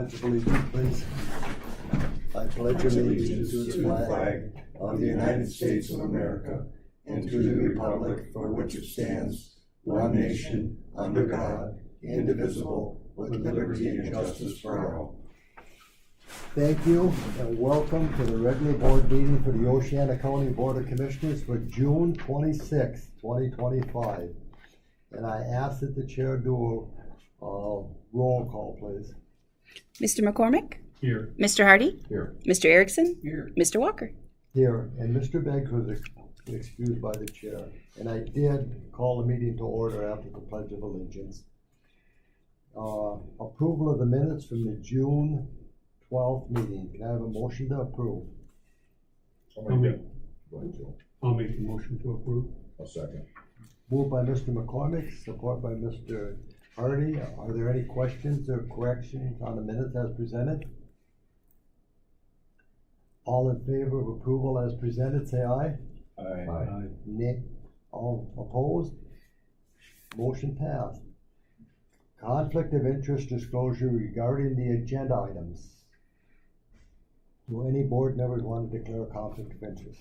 Pledge of allegiance, please. I pledge allegiance to the flag of the United States of America and to the republic for which it stands, one nation, under God, indivisible, with liberty and justice for all. Thank you and welcome to the regular board meeting for the Oceana County Board of Commissioners for June 26, 2025. And I ask that the chair do a roll call, please. Mr. McCormick? Here. Mr. Hardy? Here. Mr. Erickson? Here. Mr. Walker? Here, and Mr. Beggs was excused by the chair. And I did call the meeting to order after the Pledge of Allegiance. Approval of the minutes from the June 12th meeting. Can I have a motion to approve? I'll make the motion to approve. A second. Moved by Mr. McCormick, support by Mr. Hardy. Are there any questions or corrections on the minutes as presented? All in favor of approval as presented, say aye. Aye. Nay. All opposed? Motion passed. Conflict of interest disclosure regarding the agenda items. Do any board members want to declare a conflict of interest?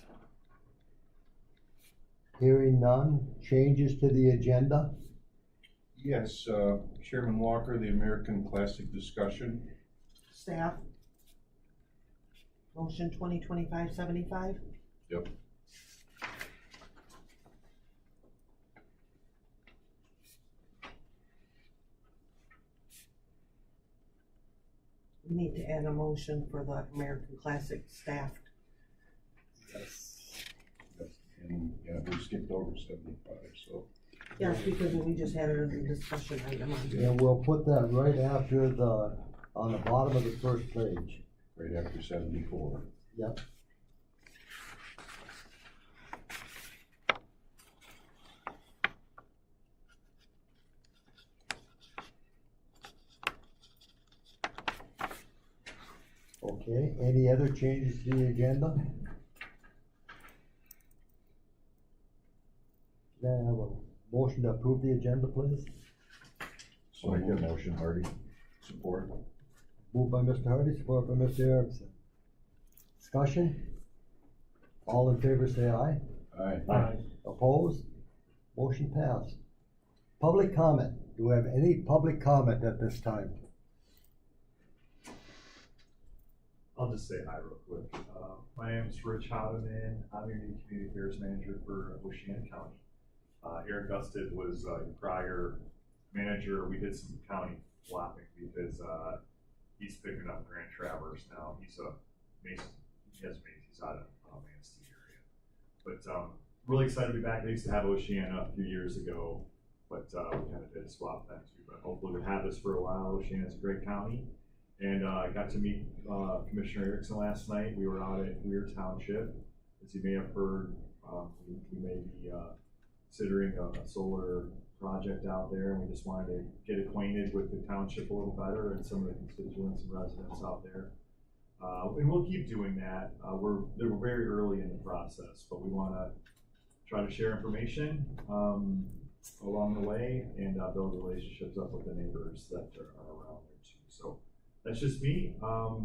Hearing none. Changes to the agenda? Yes, Chairman Walker, the American Classic discussion. Staff. Motion 2025-75. Yep. We need to add a motion for the American Classic staff. And yeah, we skipped over 75, so. Yes, because we just had it as a discussion item on. And we'll put that right after on the bottom of the first page. Right after 74. Yep. Okay, any other changes to the agenda? Can I have a motion to approve the agenda, please? So make that motion, Hardy. Support. Moved by Mr. Hardy, support by Mr. Erickson. Discussion? All in favor say aye. Aye. Opposed? Motion passed. Public comment. Do we have any public comment at this time? I'll just say hi real quick. My name is Rich Houdeman. I'm your new community affairs manager for Oceana County. Eric Gusted was your prior manager. We did some county flopping because he's picking up Grand Traverse now. He's a Mason. He has Macy's out of Manistee area. But really excited to be back. I used to have Oceana a few years ago, but we kind of did a swap then too. But hopefully we'll have this for a while. Oceana's a great county. And I got to meet Commissioner Erickson last night. We were out at Weir Township. As you may have heard, we may be considering a solar project out there, and we just wanted to get acquainted with the township a little better and some of the constituents and residents out there. And we'll keep doing that. We're very early in the process, but we want to try to share information along the way and build relationships up with the neighbors that are around there too. So that's just me.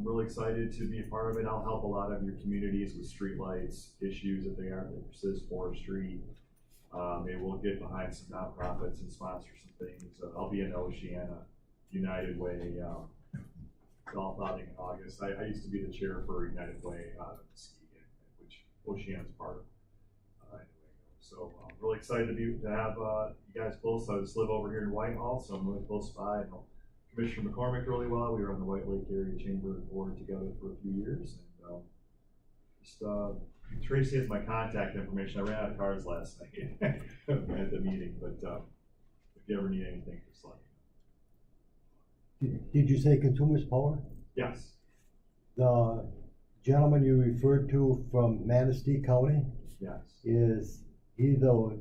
Really excited to be a part of it. I'll help a lot of your communities with streetlights issues if they are, that persist, forestry. Maybe we'll get behind some nonprofits and sponsor some things. I'll be in Oceana United Way golf outing in August. I used to be the chair for United Way out of Muskegon, which Oceana is part of. Anyway, so I'm really excited to have you guys close. I just live over here in Whitehall, so I'm really close by. I know Commissioner McCormick really well. We were on the White Lake Area Chamber Board together for a few years. And Tracy has my contact information. I ran out of cards last night at the meeting, but if you ever need anything, just let me know. Did you say Consumers Power? Yes. The gentleman you referred to from Manistee County, Yes. is he the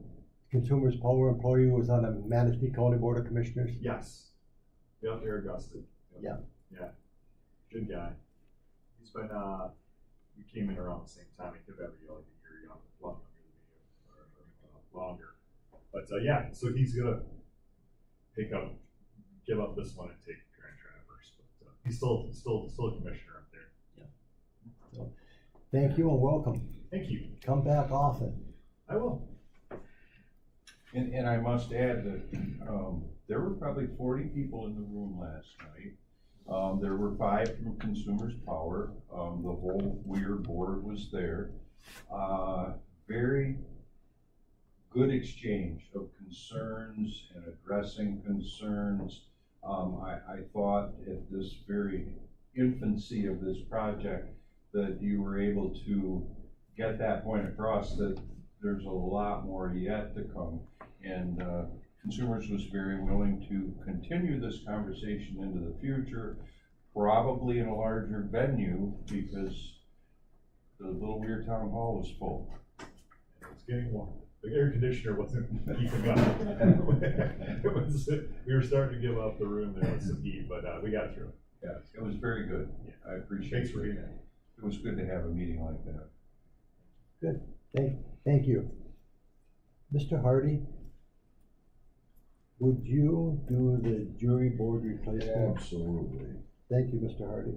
Consumers Power employee who was on the Manistee County Board of Commissioners? Yes. Yep, Eric Gusted. Yeah. Yeah. Good guy. He's been we came in around the same time. He could have like a year younger, longer than me, or longer. But yeah, so he's gonna give up this one and take Grand Traverse. But He's still a commissioner up there. Thank you and welcome. Thank you. Come back often. I will. And I must add that, there were probably 40 people in the room last night. There were 5 from Consumers Power. The whole Weir board was there. Very good exchange of concerns and addressing concerns. I thought at this very infancy of this project that you were able to get that point across, that there's a lot more yet to come. And Consumers was very willing to continue this conversation into the future, probably in a larger venue, because the Little Weir Town Hall was full. It's getting warm. The air conditioner wasn't keeping up. We were starting to give up the room there with some heat, but we got through it. Yeah, it was very good. I appreciate Thanks for being there. It was good to have a meeting like that. Good. Thank you. Mr. Hardy, would you do the jury board replacement? Absolutely. Thank you, Mr. Hardy.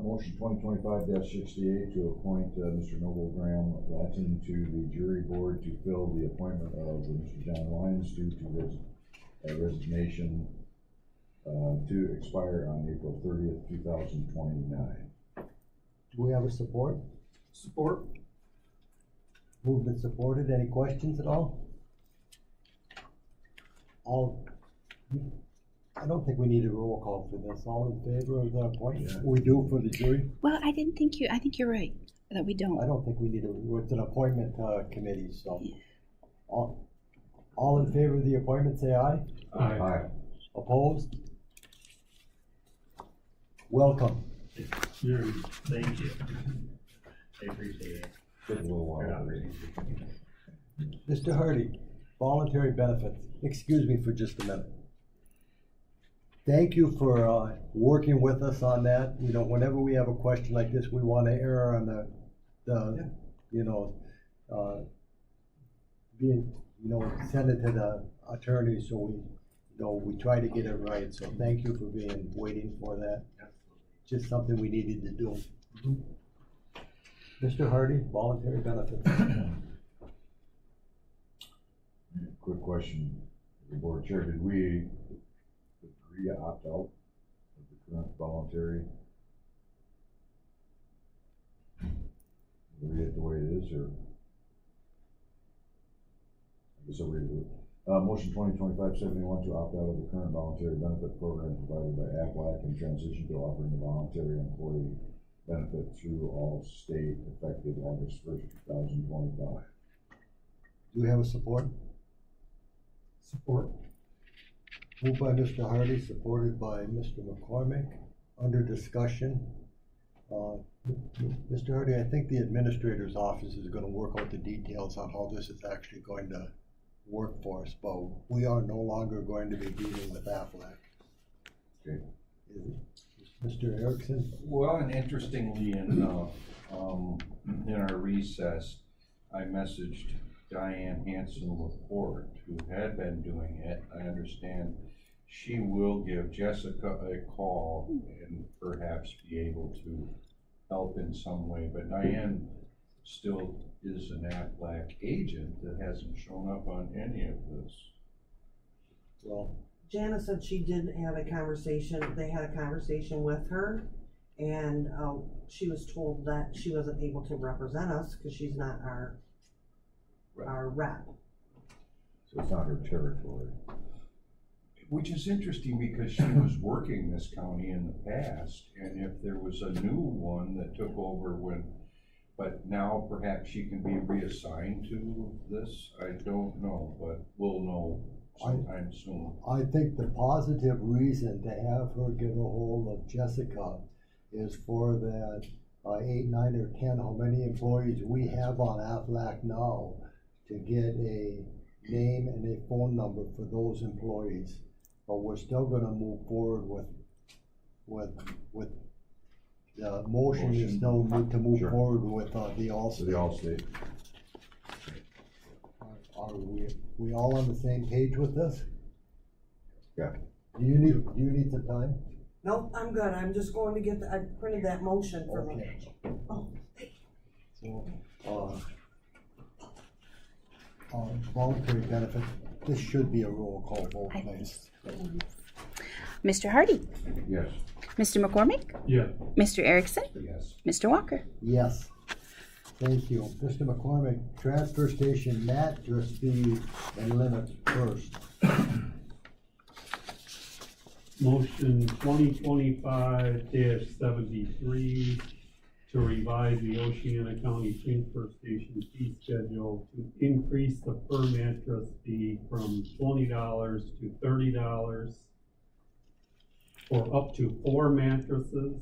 Motion 2025-68 to appoint Mr. Noble Graham Latin to the jury board to fill the appointment of Mr. John Lyons due to resignation to expire on April 30th, 2029. Do we have a support? Support. Moved and supported. Any questions at all? I don't think we need a roll call for this. All in favor of the appointment? We do for the jury? Well, I think you're right, that we I don't. don't think we need it's an appointment committee, so. All in favor of the appointment, say aye. Aye. Opposed? Welcome. Thank you. I appreciate it. Took a little while. Mr. Hardy, voluntary benefits. Excuse me for just a minute. Thank you for working with us on that. You know, whenever we have a question like this, we want to err on send it to the attorney, so we try to get it right. So thank you for waiting for that. Just something we needed to do. Mr. Hardy, voluntary benefits. Quick question, the board chair, did we agree to opt out of the current voluntary? Leave it the way it is, or? I guess I'll read it. Motion 2025-71 to opt out of the current voluntary benefit program provided by AFLAC and transition to offering the voluntary employee benefit through all state effective August 1st, 2025. Do we have a support? Support. Moved by Mr. Hardy, supported by Mr. McCormick. Under discussion. Mr. Hardy, I think the administrator's office is going to work out the details on how this is actually going to work for us, but we are no longer going to be dealing with AFLAC. Okay. Mr. Erickson? Well, and interestingly enough, in our recess, I messaged Diane Hanson-Laporte, who had been doing it. I understand she will give Jessica a call and perhaps be able to help in some way, but Diane still is an AFLAC agent that hasn't shown up on any of this. Well, Janice said she did have a conversation, they had a conversation with her, and she was told that she wasn't able to represent us because she's not our rep. So it's not her territory. Which is interesting because she was working this county in the past, and if there was a new one that took over but now perhaps she can be reassigned to this, I don't know, but we'll know sometime soon. I think the positive reason to have her get a hold of Jessica is for that 8, 9, or 10, how many employees we have on AFLAC now, to get a name and a phone number for those employees. But we're still gonna move forward with the motion is still to move Sure. forward with the So the Allstate. Allstate. Are we all on the same page with this? Yeah. Do you need some time? Nope, I'm good, I'm just going to get, I printed that motion for me. Okay. Oh, So, voluntary benefit, this should be a roll call vote, I please. Mr. Hardy, Yes. Mr. McCormick, Yeah. Mr. Erickson, Yes. Mr. Walker. Yes. Thank you. Mr. McCormick, transfer station mattress fee and limit first. Motion 2025-73 to revise the Oceana County Transfer Station fee schedule to increase the per mattress fee from $20 to $30 for up to 4 mattresses,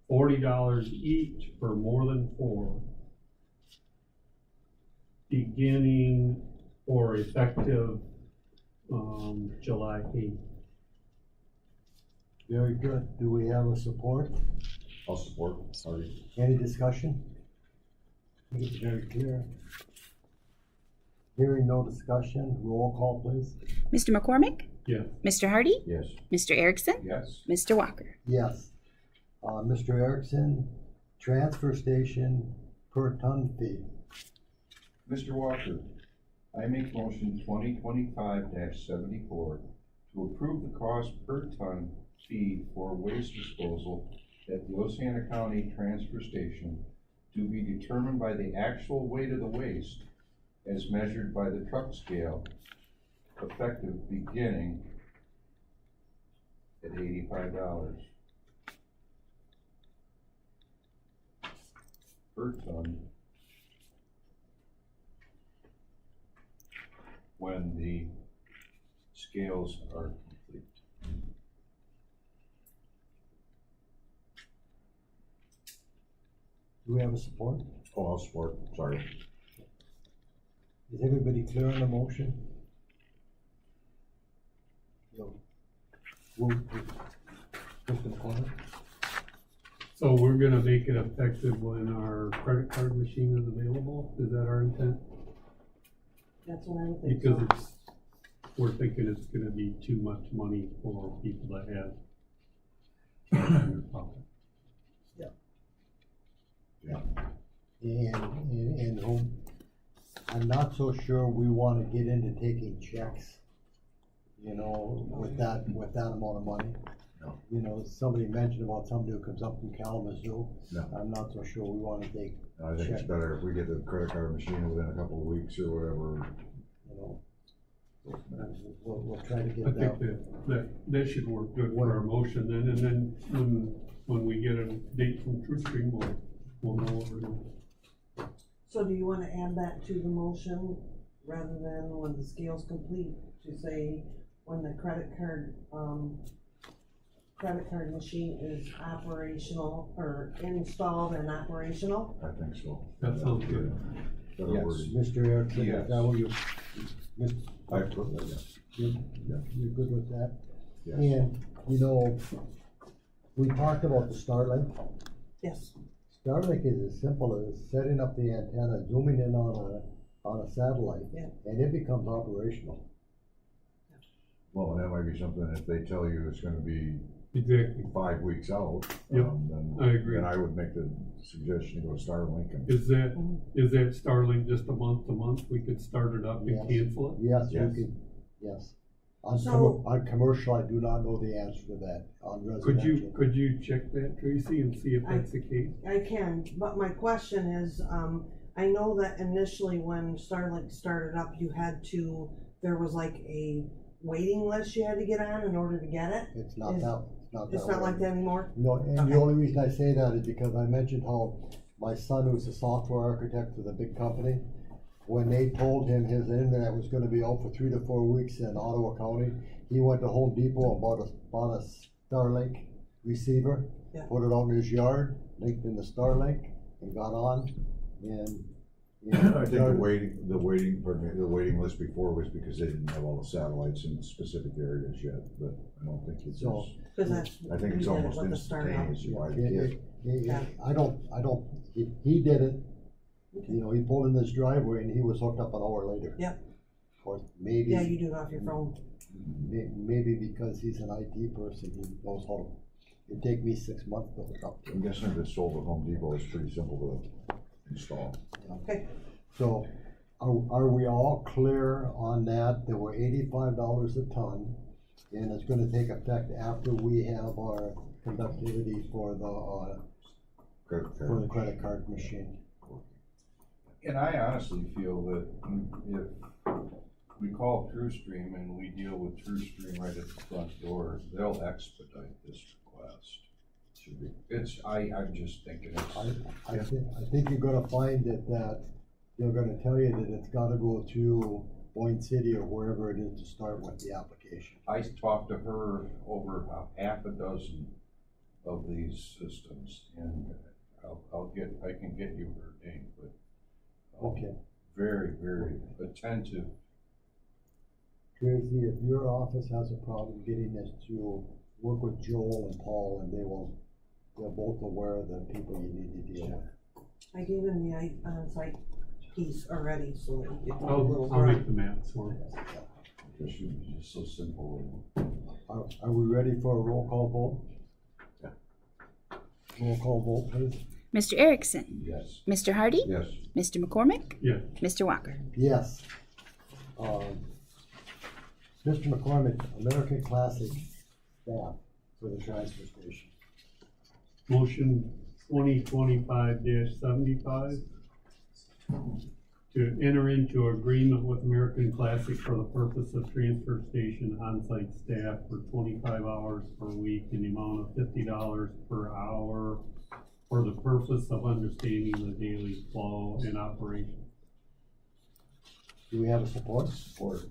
$40 each for more than 4, beginning or effective July 8th. Very good. Do we have a support? I'll support, sorry. Any discussion? I think it's very clear. Hearing no discussion, roll call please. Mr. McCormick, Yes. Mr. Hardy, Yes. Mr. Erickson, Yes. Mr. Walker. Yes. Mr. Erickson, transfer station per ton fee. Mr. Walker, I make motion 2025-74 to approve the cost per ton fee for waste disposal at the Oceana County Transfer Station to be determined by the actual weight of the waste as measured by the truck scale, effective beginning at $85 per ton when the scales are complete. Do we have a support? Oh, I'll support, sorry. Is everybody clear on the motion? No. Mr. McCormick? So we're gonna make it effective when our credit card machine is available? Is that our intent? that's what I'm thinking. Because it's, we're thinking it's gonna be too much money for people to have in their pocket. And whom, I'm not so sure we wanna get into taking checks, you know, with that amount of money. No. You know, somebody mentioned about somebody who comes up from Kalamazoo. No. I'm not so sure we wanna take, I think it's better if we get the credit card machine within a couple of weeks or whatever. you know, we'll try to I get think that. that should work good for our motion then, and then when we get a date from TruStream, we'll know what we're doing. So do you wanna add that to the motion, rather than when the scale's complete, to say when the credit card machine is operational, or installed and operational? I think so. That sounds good. Better Yes. wording. Mr. Erickson, Yes. is that what you, I put that, yeah. you're good with that? Yes. And, you know, we talked about the Starlink. Yes. Starlink is as simple as setting up the antenna, zooming in on a satellite, Yeah. and it becomes operational. Well, and that might be something, if they tell you it's gonna be Exactly. 5 weeks out. Yep, Then I agree. Then I would make the suggestion to go to Starlink and. Is that Starlink just a month to month? We could start it up and Yes. cancel it? Yes, you Yes. can, yes. So- On commercial, I do not know the answer to that. On residential. Could you check that, Tracy, and see if that's the case? I can, but my question is, I know that initially when Starlink started up, there was like a waiting list you had to get on in order to get it. It's not Is- that, it's not that. It's not way. like that anymore? No, and Okay. the only reason I say that is because I mentioned how my son, who's a software architect with a big company, when they told him his internet was gonna be out for 3 to 4 weeks in Ottawa County, he went to Home Depot and bought a Starlink receiver, Yeah. put it out in his yard, linked in the Starlink, and got on, and. I think the waiting list before was because they didn't have all the satellites in specific areas yet, but I don't think it's, So- Cause that's. I think we it's did it almost with the startup. instantaneous, you buy the It- kit. Yeah. he did it, you know, he pulled in this driveway and he was hooked up an hour later. Yep. Or maybe. Yeah, you do it off your phone. Maybe because he's an IT person, he knows how, it'd take me 6 months to hook up to I'm it. guessing if it's sold at Home Depot, it's pretty simple to install. Okay, So, are we all clear on that? There were $85 a ton, and it's gonna take effect after we have our conductivity for the credit card machine. And I honestly feel that if we call TrueStream and we deal with TrueStream right at the front door, they'll expedite this request. Should be. I'm just thinking it's, I think you're gonna find that they're gonna tell you that it's gotta go to Boyne City or wherever it is to start with the application. I talked to her over half a dozen of these systems, and I can get you her name, but Okay. very, very attentive. Tracy, if your office has a problem getting this to work with Joel and Paul, and they're both aware of the people you need to deal with. I gave him the on-site piece already, so that he could do a little I'll make run. the maps for it. It should be just so simple. Are we ready for a roll call vote? Roll call vote, please. Mr. Erickson, Yes. Mr. Hardy, Yes. Mr. McCormick, Yes. Mr. Walker. Yes. Mr. McCormick, American Classic staff for the transfer station. Motion 2025-75 to enter into agreement with American Classic for the purpose of transfer station on-site staff for 25 hours per week in the amount of $50 per hour for the purpose of understanding the daily flow and operation. Do we have a support? Support.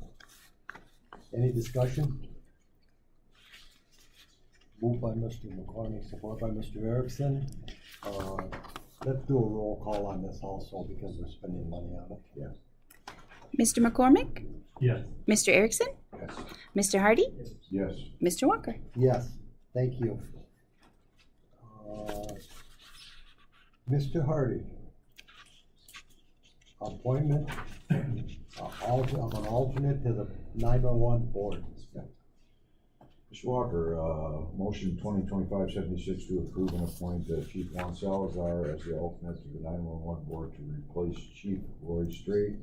Any discussion? Moved by Mr. McCormick, support by Mr. Erickson. Let's do a roll call on this also because we're spending money on it. Yes. Mr. McCormick, Yes. Mr. Erickson, Yes. Mr. Hardy, Yes. Mr. Walker. Yes, thank you. Mr. Hardy. Appointment of an alternate to the 911 board. Mr. Walker, motion 2025-76 to approve and appoint Chief Juan Salazar as the alternate to the 911 board to replace Chief Roy Strait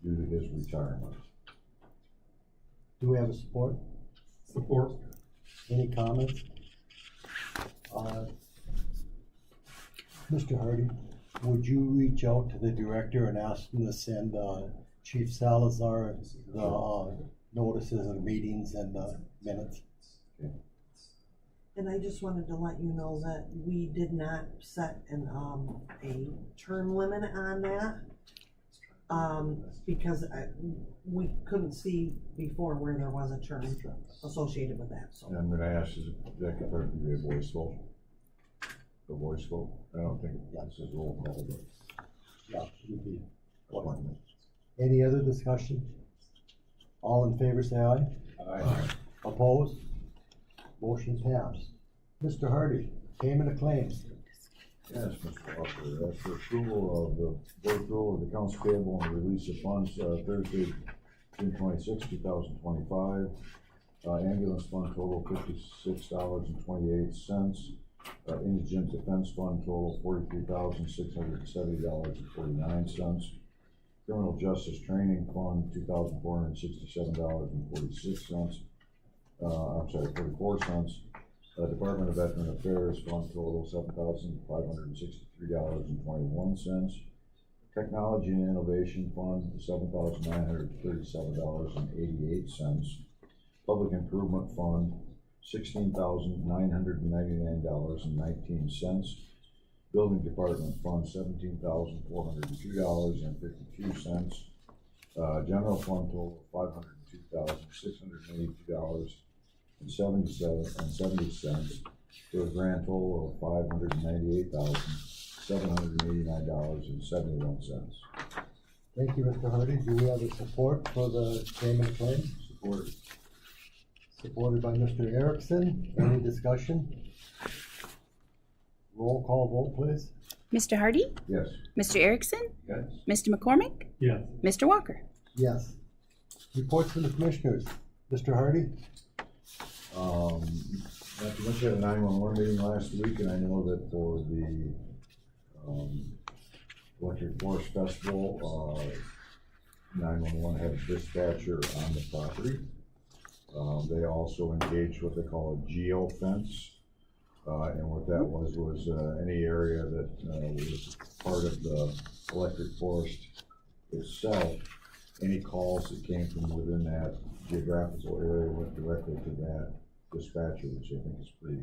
due to his retirement. Do we have a support? Support. Any comments? Mr. Hardy, would you reach out to the director and ask him to send Chief Salazar the notices of meetings and minutes? And I just wanted to let you know that we did not set a term limit on that. Because we couldn't see before where there was a term associated with that, so. And I'm gonna ask, is that could be a voice vote? A voice vote? I don't think this is roll call, but. Yeah, it would be. Any other discussion? All in favor, say aye. Aye. Opposed? Motion passed. Mr. Hardy, payment of claims. Yes, Mr. Walker, after approval of the board approval of the accounts payable and release of funds, Thursday, June 26, 2025. Ambulance fund total $56.28. Indigent defense fund total $43,670.49. Criminal justice training fund $2,467.46. 44 cents. Department of Veteran Affairs fund total $7,563.21. Technology and Innovation Fund $7,937.88. Public Improvement Fund $16,999.19. Building Department Fund $17,402.52. General Fund total $502,682.70 for a grand total of $598,789.71. Thank you, Mr. Hardy. Do we have a support for the payment of claims? Support. Supported by Mr. Erickson. Any discussion? Roll call vote, please. Mr. Hardy, Yes. Mr. Erickson, Yes. Mr. McCormick, Yes. Mr. Walker. Yes. Reports from the commissioners. Mr. Hardy? Not too much, had a 911 meeting last week, and I know that for the, Electric Forest Festival, 911 had a dispatcher on the property. They also engaged what they call a geofence. And what that was any area that, was part of the electric forest itself, any calls that came from within that geographical area went directly to that dispatcher, which I think is pretty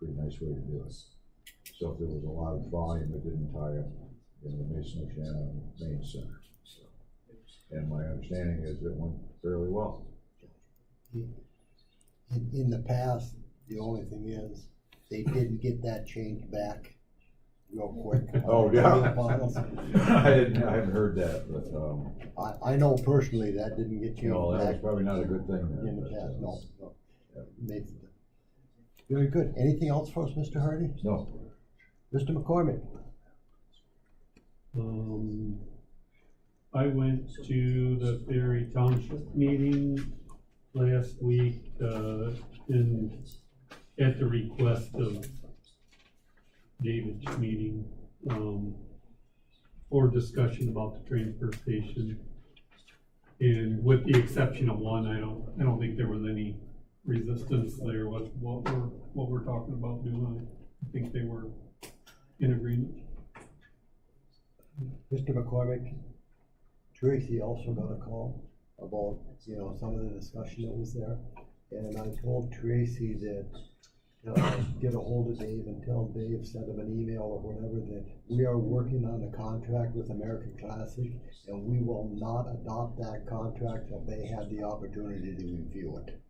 nice way to do it. So if there was a lot of volume, it didn't tie up in the Mason Oceana main center. So, and my understanding is it went fairly well. In the past, the only thing is, they didn't get that change back real quick. Oh, yeah. Finals. I haven't heard that, but, I know personally that didn't get you know, changed that was back probably not a good thing. in the but, past, no. Makes it- Very good. Anything else for us, Mr. Hardy? No. Mr. McCormick? I went to the Ferry Township meeting last week, at the request of David's meeting, for discussion about the transfer station. And with the exception of one, I don't think there was any resistance there with what we're talking about doing. I think they were in agreement. Mr. McCormick, Tracy also got a call about, some of the discussion that was there. And I told Tracy that, get a hold of Dave and tell Dave, send him an email or whatever, that we are working on a contract with American Classic, and we will not adopt that contract till they have the opportunity to review it.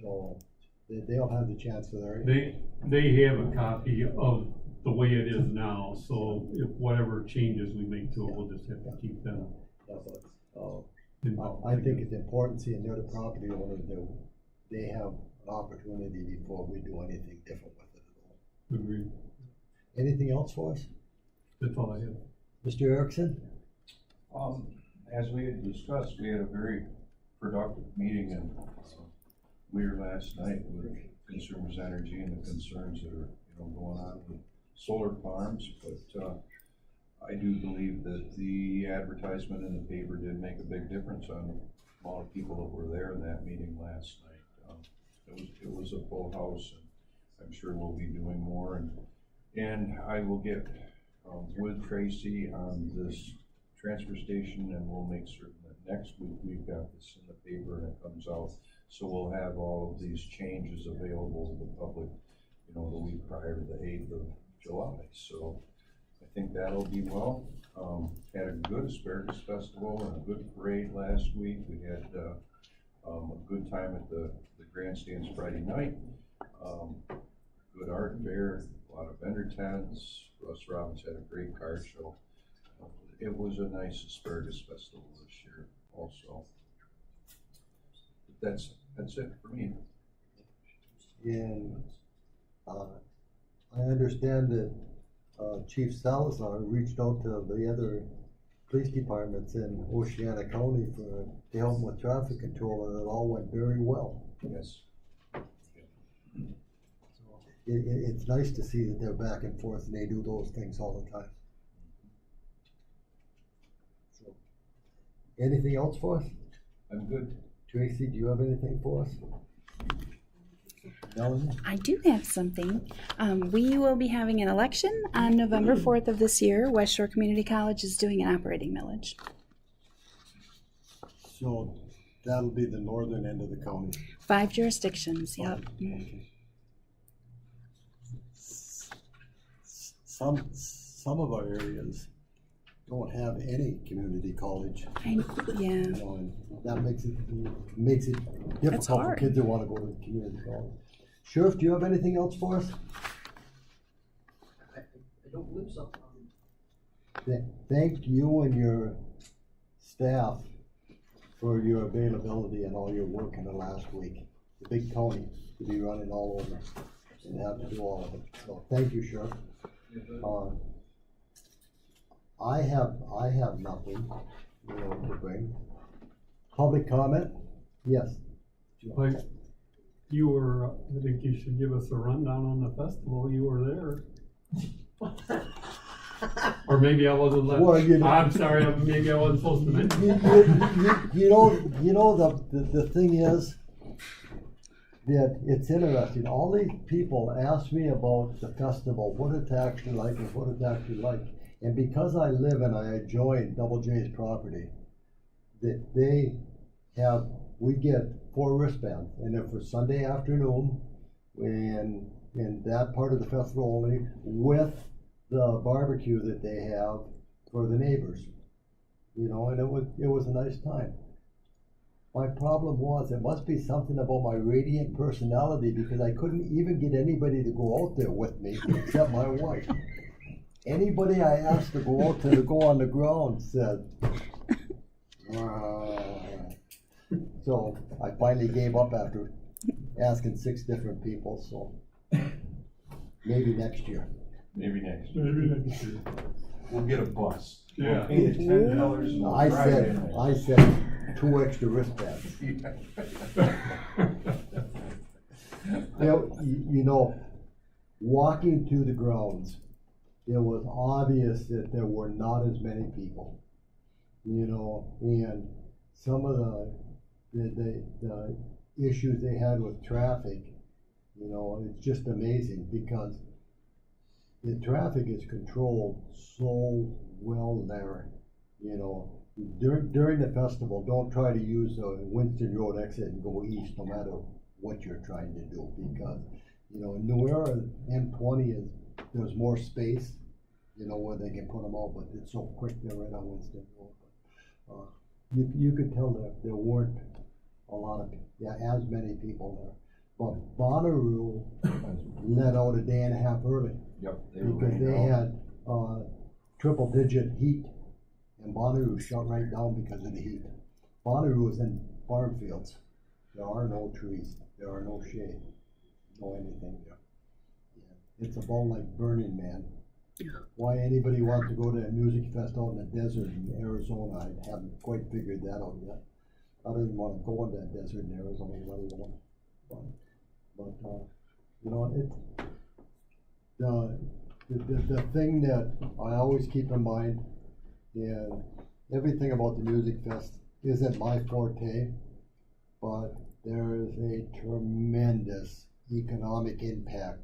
So, they'll have the chance for their. They have a copy of the way it is now, so if whatever changes we make to it, we'll just have to keep them. involved. I think it's important, seeing they're the property owner, that they have an opportunity before we do anything different with it at all. Agreed. Anything else for us? That's all I have. Mr. Erickson? As we had discussed, we had a very productive meeting in Weir last night with Consumers Energy and the concerns that are, going on with solar farms, but, I do believe that the advertisement in the paper did make a big difference on the amount of people that were there in that meeting last night. It was a full house, and I'm sure we'll be doing more, and I will get with Tracy on this transfer station, and we'll make certain that next week we've got this in the paper and it comes out, so we'll have all of these changes available to the public, the week prior to the 8th of July. So I think that'll be well. Had a good asparagus festival and a good parade last week. We had a good time at the grandstands Friday night. Good art fair, a lot of vendor tents. Russ Robbins had a great card show. It was a nice asparagus festival this year also. But that's it for me. And, I understand that, Chief Salazar reached out to the other police departments in Oceana County to help with traffic control, and it all went very well. Yes. It's nice to see that they're back and forth and they do those things all the time. So, anything else for us? I'm good. Tracy, do you have anything for us? Melanie? I do have something. We will be having an election on November 4th of this year. West Shore Community College is doing an operating millage. So that'll be the northern end of the county. 5 jurisdictions, yep. Some of our areas don't have any community college. Yeah. And that makes it difficult for hard. kids that want to go to the community college. Sheriff, do you have anything else for us? I don't believe so. Thank you and your staff for your availability and all your work in the last week. It's a big county to be running all over and have to do all of it. So thank you, Sheriff. I have nothing, to bring. Public comment? Yes. Like, you were, I think you should give us a rundown on the festival, you were there. Or maybe I wasn't Well, you know- I'm sorry, maybe I wasn't supposed to mention. You know, the thing is that it's interesting. All these people ask me about the festival, what it's actually like and what it's actually like. And because I live and I joined Double J's property, that we get 4 wristbands, and they're for Sunday afternoon, and in that part of the festival only, with the barbecue that they have for the neighbors. You know, and it was a nice time. My problem was, it must be something about my radiant personality, because I couldn't even get anybody to go out there with me except my wife. Anybody I asked to go out there to go on the ground said, so I finally gave up after asking 6 different people, so maybe next year. Maybe next year. Maybe next year. We'll get a bus. Yeah. We'll pay the $10 and we'll I drive in there. said 2 extra wristbands. You know, walking to the grounds, it was obvious that there were not as many people. You know, and some of the issues they had with traffic, you know, it's just amazing, because the traffic is controlled so well there. You know, during the festival, don't try to use the Winston Road exit and go east, no matter what you're trying to do, because, you know, in New Era, M20 there's more space, you know, where they can put them out, but it's so quick there right on Winston Road. You could tell that there weren't as many people there. But Bonnaroo let out a day and a half early. Yep. Because they had triple digit heat, and Bonnaroo shut right down because of the heat. Bonnaroo is in farm fields. There are no trees, there are no shade, no anything there. Yeah. It's about like Burning Man. Why anybody wants to go to a music fest out in the desert in Arizona, I haven't quite figured that out yet. I don't even want to go in that desert in Arizona, let alone. But you know, the thing that I always keep in mind, and everything about the music fest isn't my forte, but there is a tremendous economic impact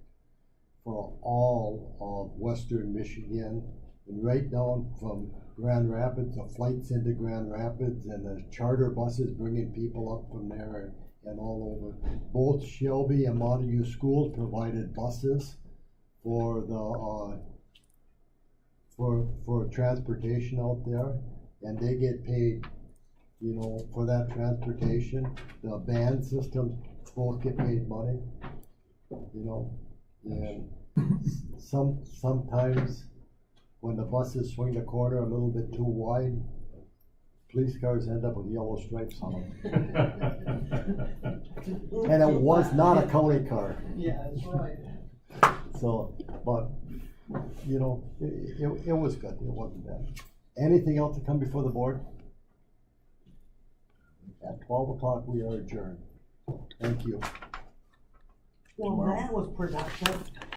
for all of Western Michigan, and right down from Grand Rapids, the flights into Grand Rapids, and the charter buses bringing people up from there and all over. Both Shelby and Montague schools provided buses for the for transportation out there, and they get paid, you know, for that transportation. The band systems both get paid money, you know, and sometimes when the buses swing the corner a little bit too wide, police cars end up with yellow stripes on them. And it was not a county car. Yeah, that's right. So, but, you know, it was good, it wasn't bad. Anything else to come before the board? At 12 o'clock, we are adjourned. Thank you. Well, that was productive.